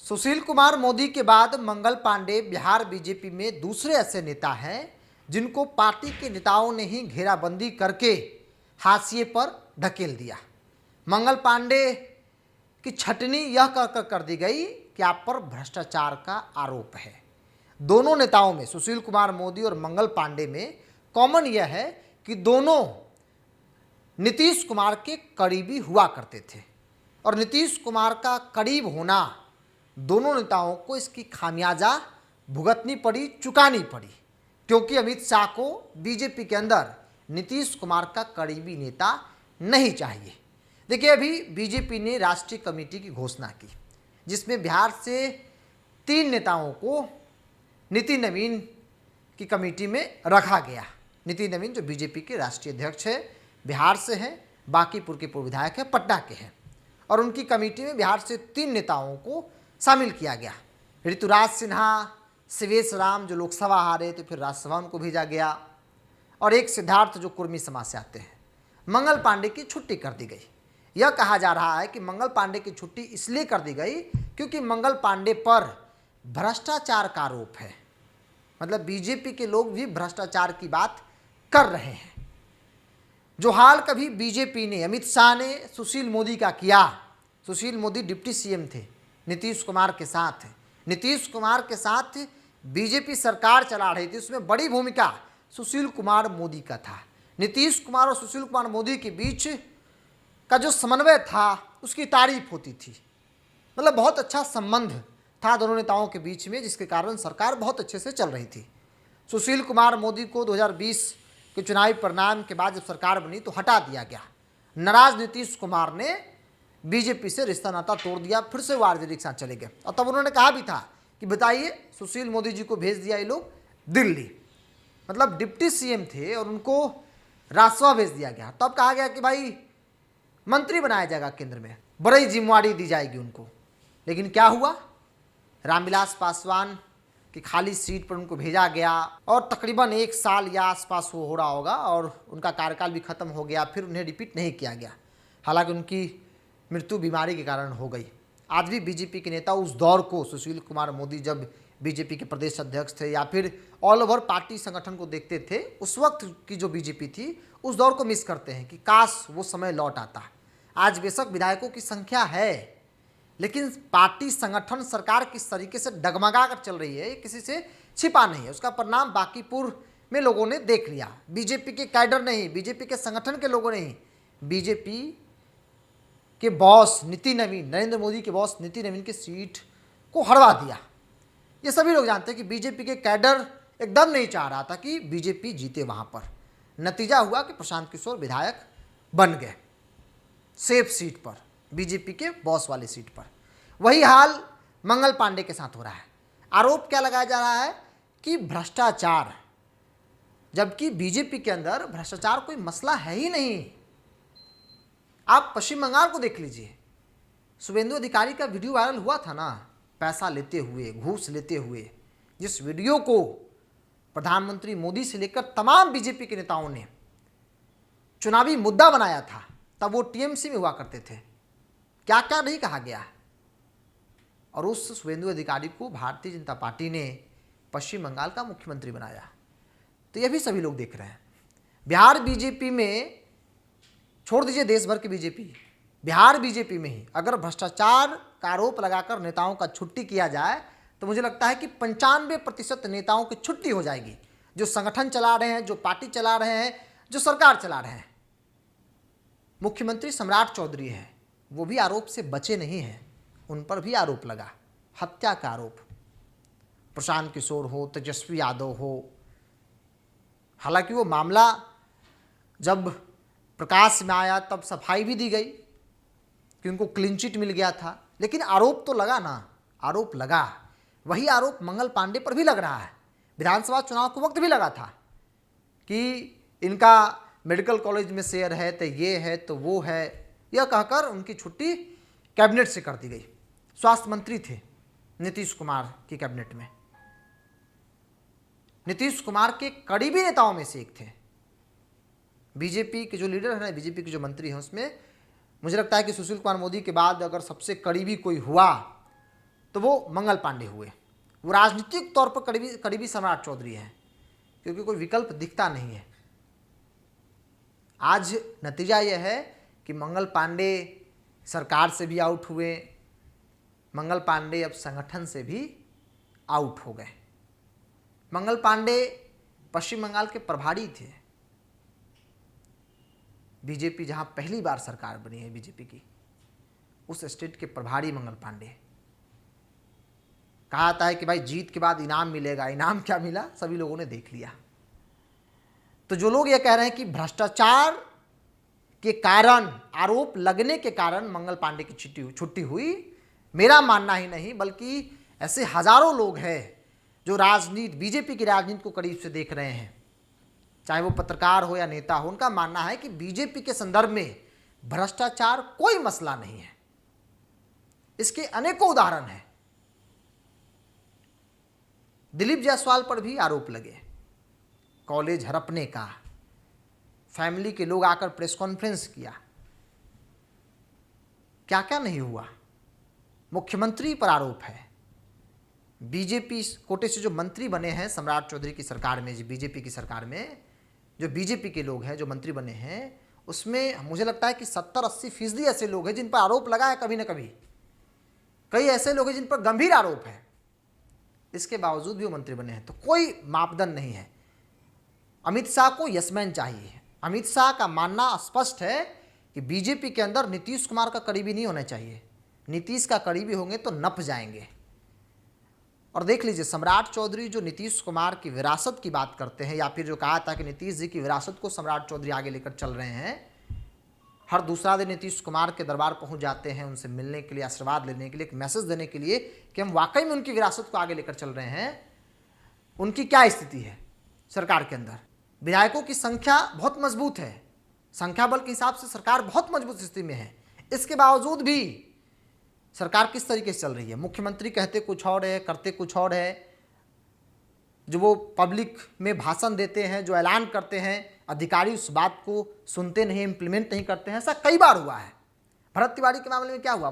सुशील कुमार मोदी के बाद मंगल पांडे बिहार बीजेपी में दूसरे ऐसे नेता हैं जिनको पार्टी के नेताओं ने ही घेराबंदी करके हाशिए पर ढकेल दिया। मंगल पांडे की छटनी यह कर दी गई कि आप पर भ्रष्टाचार का आरोप है। दोनों नेताओं में, सुशील कुमार मोदी और मंगल पांडे में कॉमन यह है कि दोनों नीतीश कुमार के करीबी हुआ करते थे और नीतीश कुमार का करीब होना दोनों नेताओं को इसकी खामियाजा भुगतनी पड़ी, चुकानी पड़ी, क्योंकि अमित शाह को बीजेपी के अंदर नीतीश कुमार का करीबी नेता नहीं चाहिए। देखिए, अभी बीजेपी ने राष्ट्रीय कमेटी की घोषणा की जिसमें बिहार से 3 नेताओं को नितिन नवीन की कमेटी में रखा गया। नितिन नवीन जो बीजेपी के राष्ट्रीय अध्यक्ष है, बिहार से हैं, बांकीपुर के पूर्व विधायक हैं, पटना के हैं, और उनकी कमेटी में बिहार से 3 नेताओं को शामिल किया गया। ऋतुराज सिन्हा, शिवेश राम जो लोकसभा हारे थे, फिर राज्यसभा उनको भेजा गया, और एक सिद्धार्थ जो कुर्मी समाज से आते हैं। मंगल पांडे की छुट्टी कर दी गई। यह कहा जा रहा है कि मंगल पांडे की छुट्टी इसलिए कर दी गई क्योंकि मंगल पांडे पर भ्रष्टाचार का आरोप है। मतलब बीजेपी के लोग भी भ्रष्टाचार की बात कर रहे हैं। जो हाल कभी बीजेपी ने, अमित शाह ने सुशील मोदी का किया। सुशील मोदी डिप्टी सीएम थे नीतीश कुमार के साथ। नीतीश कुमार के साथ बीजेपी सरकार चला रही थी, उसमें बड़ी भूमिका सुशील कुमार मोदी का था। नीतीश कुमार और सुशील कुमार मोदी के बीच का जो समन्वय था उसकी तारीफ होती थी। मतलब बहुत अच्छा संबंध था दोनों नेताओं के बीच में, जिसके कारण सरकार बहुत अच्छे से चल रही थी। सुशील कुमार मोदी को 2020 के चुनावी परिणाम के बाद जब सरकार बनी तो हटा दिया गया। नाराज नीतीश कुमार ने बीजेपी से रिश्ता नाता तोड़ दिया, फिर से वो आरजेडी के साथ चले गए। और तब उन्होंने कहा भी था कि बताइए, सुशील मोदी जी को भेज दिया ये लोग दिल्ली। मतलब डिप्टी सीएम थे और उनको राज्यसभा भेज दिया गया। तब कहा गया कि भाई मंत्री बनाया जाएगा केंद्र में, बड़ी जिम्मेवारी दी जाएगी उनको। लेकिन क्या हुआ, रामविलास पासवान की खाली सीट पर उनको भेजा गया और तकरीबन 1 साल या आसपास वो हो रहा होगा और उनका कार्यकाल भी खत्म हो गया। फिर उन्हें रिपीट नहीं किया गया, हालांकि उनकी मृत्यु बीमारी के कारण हो गई। आज भी बीजेपी के नेता उस दौर को, सुशील कुमार मोदी जब बीजेपी के प्रदेश अध्यक्ष थे या फिर ऑल ओवर पार्टी संगठन को देखते थे, उस वक्त की जो बीजेपी थी उस दौर को मिस करते हैं कि काश वो समय लौट आता। आज बेशक विधायकों की संख्या है, लेकिन पार्टी संगठन सरकार किस तरीके से डगमगा कर चल रही है ये किसी से छिपा नहीं है। उसका परिणाम बांकीपुर में लोगों ने देख लिया। बीजेपी के कैडर नहीं, बीजेपी के संगठन के लोगों नहीं, बीजेपी के बॉस नितिन नवीन, नरेंद्र मोदी के बॉस नितिन नवीन की सीट को हरवा दिया। ये सभी लोग जानते हैं कि बीजेपी के कैडर एकदम नहीं चाह रहा था कि बीजेपी जीते वहां पर। नतीजा हुआ कि प्रशांत किशोर विधायक बन गए सेफ सीट पर, बीजेपी के बॉस वाली सीट पर। वही हाल मंगल पांडे के साथ हो रहा है। आरोप क्या लगाया जा रहा है कि भ्रष्टाचार, जबकि बीजेपी के अंदर भ्रष्टाचार कोई मसला है ही नहीं। आप पश्चिम बंगाल को देख लीजिए, शुभेंदु अधिकारी का वीडियो वायरल हुआ था ना, पैसा लेते हुए, घूस लेते हुए, जिस वीडियो को प्रधानमंत्री मोदी से लेकर तमाम बीजेपी के नेताओं ने चुनावी मुद्दा बनाया था। तब वो टीएमसी में हुआ करते थे, क्या क्या नहीं कहा गया। और उस शुभेंदु अधिकारी को भारतीय जनता पार्टी ने पश्चिम बंगाल का मुख्यमंत्री बनाया। तो यह भी सभी लोग देख रहे हैं। बिहार बीजेपी में, छोड़ दीजिए देश भर की बीजेपी, बिहार बीजेपी में ही अगर भ्रष्टाचार का आरोप लगाकर नेताओं का छुट्टी किया जाए तो मुझे लगता है कि 95% नेताओं की छुट्टी हो जाएगी, जो संगठन चला रहे हैं, जो पार्टी चला रहे हैं, जो सरकार चला रहे हैं। मुख्यमंत्री सम्राट चौधरी हैं, वो भी आरोप से बचे नहीं हैं, उन पर भी आरोप लगा, हत्या का आरोप। प्रशांत किशोर हो, तेजस्वी यादव हो, हालांकि वो मामला जब प्रकाश में आया तब सफाई भी दी गई कि उनको क्लीन चिट मिल गया था, लेकिन आरोप तो लगा ना, आरोप लगा। वही आरोप मंगल पांडे पर भी लग रहा है। विधानसभा चुनाव के वक्त भी लगा था कि इनका मेडिकल कॉलेज में शेयर है, तो ये है तो वो है, यह कहकर उनकी छुट्टी कैबिनेट से कर दी गई। स्वास्थ्य मंत्री थे नीतीश कुमार की कैबिनेट में, नीतीश कुमार के करीबी नेताओं में से एक थे। बीजेपी के जो लीडर हैं, बीजेपी के जो मंत्री हैं, उसमें मुझे लगता है कि सुशील कुमार मोदी के बाद अगर सबसे करीबी कोई हुआ तो वो मंगल पांडे हुए। वो राजनीतिक तौर पर करीबी सम्राट चौधरी हैं, क्योंकि कोई विकल्प दिखता नहीं है। आज नतीजा यह है कि मंगल पांडे सरकार से भी आउट हुए, मंगल पांडे अब संगठन से भी आउट हो गए। मंगल पांडे पश्चिम बंगाल के प्रभारी थे। बीजेपी जहां पहली बार सरकार बनी है बीजेपी की, उस स्टेट के प्रभारी मंगल पांडे। कहा जाता है कि भाई जीत के बाद इनाम मिलेगा, इनाम क्या मिला सभी लोगों ने देख लिया। तो जो लोग ये कह रहे हैं कि भ्रष्टाचार के कारण, आरोप लगने के कारण मंगल पांडे की छुट्टी हुई, मेरा मानना ही नहीं बल्कि ऐसे हजारों लोग हैं जो राजनीति, बीजेपी की राजनीति को करीब से देख रहे हैं, चाहे वो पत्रकार हो या नेता हो, उनका मानना है कि बीजेपी के संदर्भ में भ्रष्टाचार कोई मसला नहीं है। इसके अनेकों उदाहरण हैं। दिलीप जायसवाल पर भी आरोप लगे, कॉलेज हड़पने का, फैमिली के लोग आकर प्रेस कॉन्फ्रेंस किया, क्या क्या नहीं हुआ। मुख्यमंत्री पर आरोप है, बीजेपी कोटे से जो मंत्री बने हैं सम्राट चौधरी की सरकार में, बीजेपी की सरकार में जो बीजेपी के लोग हैं जो मंत्री बने हैं, उसमें मुझे लगता है कि 70-80% ऐसे लोग हैं जिन पर आरोप लगा है कभी ना कभी। कई ऐसे लोग हैं जिन पर गंभीर आरोप है, इसके बावजूद भी वो मंत्री बने हैं। तो कोई मापदंड नहीं है। अमित शाह को यसमैन चाहिए। अमित शाह का मानना स्पष्ट है कि बीजेपी के अंदर नीतीश कुमार का करीबी नहीं होना चाहिए। नीतीश का करीबी होंगे तो नप जाएंगे। और देख लीजिए, सम्राट चौधरी जो नीतीश कुमार की विरासत की बात करते हैं, या फिर जो कहा था कि नीतीश जी की विरासत को सम्राट चौधरी आगे लेकर चल रहे हैं, हर दूसरा दिन नीतीश कुमार के दरबार पहुंच जाते हैं उनसे मिलने के लिए, आशीर्वाद लेने के लिए, एक मैसेज देने के लिए कि हम वाकई में उनकी विरासत को आगे लेकर चल रहे हैं। उनकी क्या स्थिति है सरकार के अंदर? विधायकों की संख्या बहुत मजबूत है, संख्या बल के हिसाब से सरकार बहुत मजबूत स्थिति में है। इसके बावजूद भी सरकार किस तरीके से चल रही है? मुख्यमंत्री कहते कुछ और है, करते कुछ और है। जो वो पब्लिक में भाषण देते हैं, जो ऐलान करते हैं, अधिकारी उस बात को सुनते नहीं, इंप्लीमेंट नहीं करते हैं। ऐसा कई बार हुआ है। भरत तिवारी के मामले में क्या हुआ?